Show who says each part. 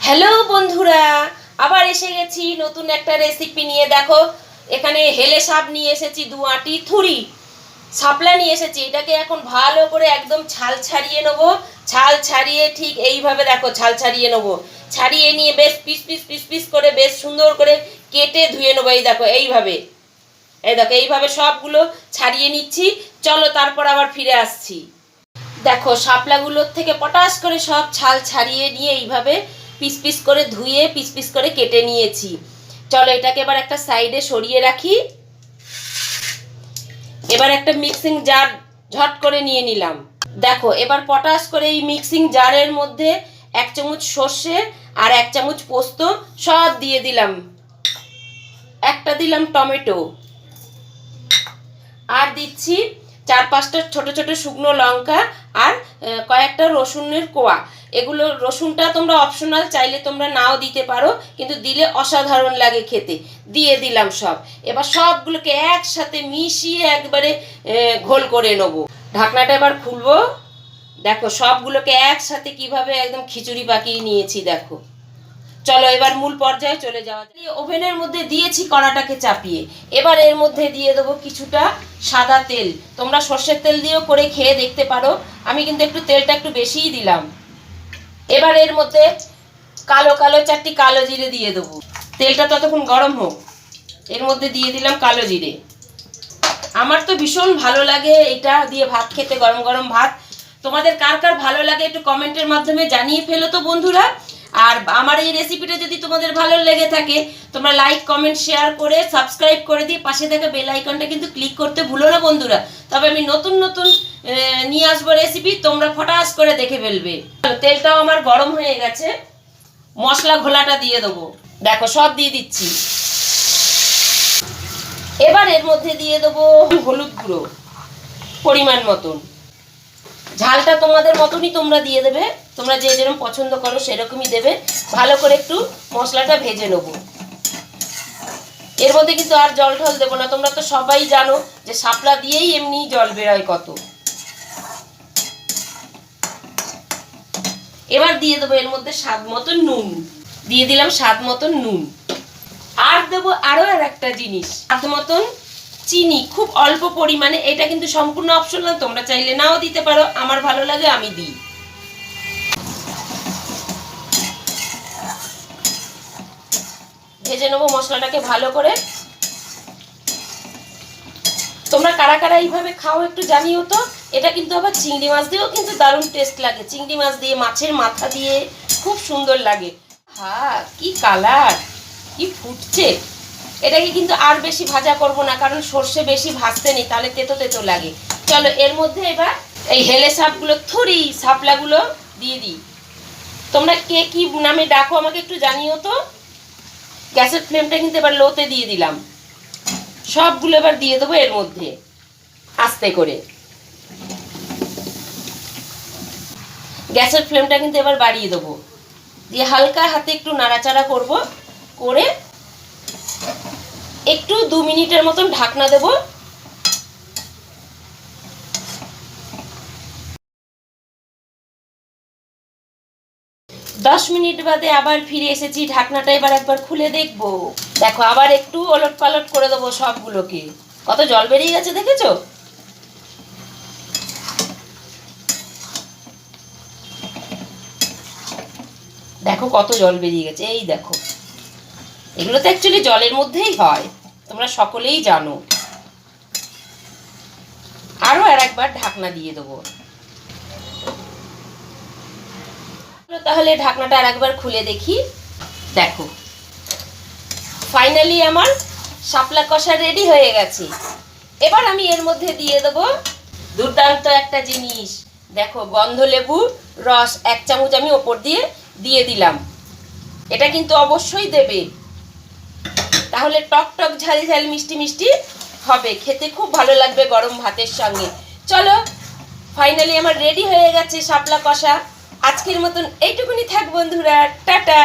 Speaker 1: Hello বন্ধুরা, আবার এসে গেছি নতুন একটা রেসিপি নিয়ে। দেখো এখানে হেলে শাক নিয়ে এসেছি, 2 আঁটি থুরি শাপলা নিয়ে এসেছি। এটাকে এখন ভালো করে একদম ছাল ছাড়িয়ে নেবো। ছাল ছাড়িয়ে ঠিক এইভাবে দেখো ছাল ছাড়িয়ে নেবো। ছাড়িয়ে নিয়ে বেশ পিস পিস পিস পিস করে বেশ সুন্দর করে কেটে ধুয়ে নেবো। এই দেখো এইভাবে, এই দেখো এইভাবে সবগুলো ছাড়িয়ে নিচ্ছি। চলো তারপর আবার ফিরে আসছি। দেখো শাপলাগুলোর থেকে পটাশ করে সব ছাল ছাড়িয়ে নিয়ে এইভাবে পিস পিস করে ধুয়ে পিস পিস করে কেটে নিয়েছি। চলো এটাকে এবার একটা সাইডে সরিয়ে রাখি। এবার একটা মিক্সিং জার ঝট করে নিয়ে নিলাম। দেখো এবার পটাশ করে এই মিক্সিং জারের মধ্যে 1 চামচ সর্ষে আর 1 চামচ পোস্ত সব দিয়ে দিলাম। একটা দিলাম টমেটো, আর দিচ্ছি 4-5টা ছোট ছোট শুকনো লঙ্কা আর কয়েকটা রসুনের কোয়া। এগুলো রসুনটা তোমরা অপশনাল, চাইলে তোমরা নাও দিতে পারো, কিন্তু দিলে অসাধারণ লাগে খেতে। দিয়ে দিলাম সব। এবার সবগুলোকে একসাথে মিশিয়ে একবারে ঘোল করে নেবো। ঢাকনাটা এবার খুলবো। দেখো সবগুলোকে একসাথে কিভাবে একদম খিচুড়ি পাকিয়ে নিয়েছি। দেখো চলো এবার মূল পর্যায়ে চলে যাওয়া যায়। ওভেনের মধ্যে দিয়েছি কড়াটাকে চাপিয়ে। এবার এর মধ্যে দিয়ে দেবো কিছুটা সাদা তেল। তোমরা সর্ষের তেল দিয়েও করে খেয়ে দেখতে পারো, আমি কিন্তু একটু তেলটা একটু বেশিই দিলাম। এবার এর মধ্যে কালো 4টি কালো জিরে দিয়ে দেবো। তেলটা ততক্ষণ গরম হোক। এর মধ্যে দিয়ে দিলাম কালো জিরে। আমার তো ভীষণ ভালো লাগে এটা দিয়ে ভাত খেতে, গরম গরম ভাত। তোমাদের কার কার ভালো লাগে একটু কমেন্টের মাধ্যমে জানিয়ে ফেলো তো বন্ধুরা। আর আমার এই রেসিপিটা যদি তোমাদের ভালো লেগে থাকে, তোমরা লাইক কমেন্ট শেয়ার করে সাবস্ক্রাইব করে দিয়ে পাশে থাকা বেল আইকনটা কিন্তু ক্লিক করতে ভুলো না বন্ধুরা। তবে আমি নতুন নতুন নিয়ে আসবো রেসিপি, তোমরা ফটাস করে দেখে ফেলবে। তেলটাও আমার গরম হয়ে গেছে। মশলা ঘোলাটা দিয়ে দেবো। দেখো সব দিয়ে দিচ্ছি। এবার এর মধ্যে দিয়ে দেবো হলুদ গুঁড়ো পরিমাণ মতন। ঝালটা তোমাদের মতনই তোমরা দিয়ে দেবে, তোমরা যে যেরকম পছন্দ করো সেরকমই দেবে। ভালো করে একটু মশলাটা ভেজে নেবো। এর মধ্যে কিন্তু আর জল ঢল দেবো না। তোমরা তো সবাই জানো যে শাপলা দিয়েই এমনি জল বেরোয় কত। এবার দিয়ে দেবো এর মধ্যে স্বাদ মতন নুন। দিয়ে দিলাম স্বাদ মতন নুন। আর দেবো আরও একটা জিনিস, স্বাদ মতন চিনি, খুব অল্প পরিমাণে। এটা কিন্তু সম্পূর্ণ অপশনাল, তোমরা চাইলে নাও দিতে পারো। আমার ভালো লাগে আমি দিই। ভেজে নেবো মশলাটাকে ভালো করে। তোমরা কারা কারা এইভাবে খাও একটু জানিও তো। এটা কিন্তু আবার চিংড়ি মাছ দিয়েও কিন্তু দারুণ টেস্ট লাগে। চিংড়ি মাছ দিয়ে, মাছের মাথা দিয়ে খুব সুন্দর লাগে। হ্যাঁ কি কালার, কি ফুটছে। এটাকে কিন্তু আর বেশি ভাজা করব না, কারণ সর্ষে বেশি ভাজতে নেই, তাহলে তেতো তেতো লাগে। চলো এর মধ্যে এবার এই হেলে শাপগুলো, থুরি শাপলাগুলো দিয়ে দিই। তোমরা কে কি নামে ডাকো আমাকে একটু জানিও তো। গ্যাসের ফ্লেমটা কিন্তু এবার লোতে দিয়ে দিলাম। সবগুলো এবার দিয়ে দেবো এর মধ্যে আস্তে করে। গ্যাসের ফ্লেমটা কিন্তু এবার বাড়িয়ে দেবো। দিয়ে হালকা হাতে একটু নাড়াচাড়া করব, করে একটু 2 মিনিটের মতন ঢাকনা দেব। দশ মিনিট বাদে আবার ফিরে এসেছি। ঢাকনাটা এবার একবার খুলে দেখব। দেখো আবার একটু ওলট পালট করে দেবো সবগুলোকে। কত জল বেরিয়ে গেছে দেখেছো। দেখো কত জল বেরিয়ে গেছে, এই দেখো। এগুলো তো অ্যাকচুয়ালি জলের মধ্যেই হয়, তোমরা সকলেই জানো। আরো আরেকবার ঢাকনা দিয়ে দেবো। তাহলে ঢাকনাটা আরেকবার খুলে দেখি। দেখো ফাইনালি আমার শাপলা কষা রেডি হয়ে গেছে। এবার আমি এর মধ্যে দিয়ে দেবো দুর্দান্ত একটা জিনিস। দেখো গন্ধ লেবু রস 1 চামচ আমি ওপর দিয়ে দিয়ে দিলাম। এটা কিন্তু অবশ্যই দেবে, তাহলে টক টক ঝাল ঝাল মিষ্টি মিষ্টি হবে, খেতে খুব ভালো লাগবে গরম ভাতের সঙ্গে। চলো ফাইনালি আমার রেডি হয়ে গেছে শাপলা কষা। আজকের মতন এইটুকুনি থাক বন্ধুরা, টাটা।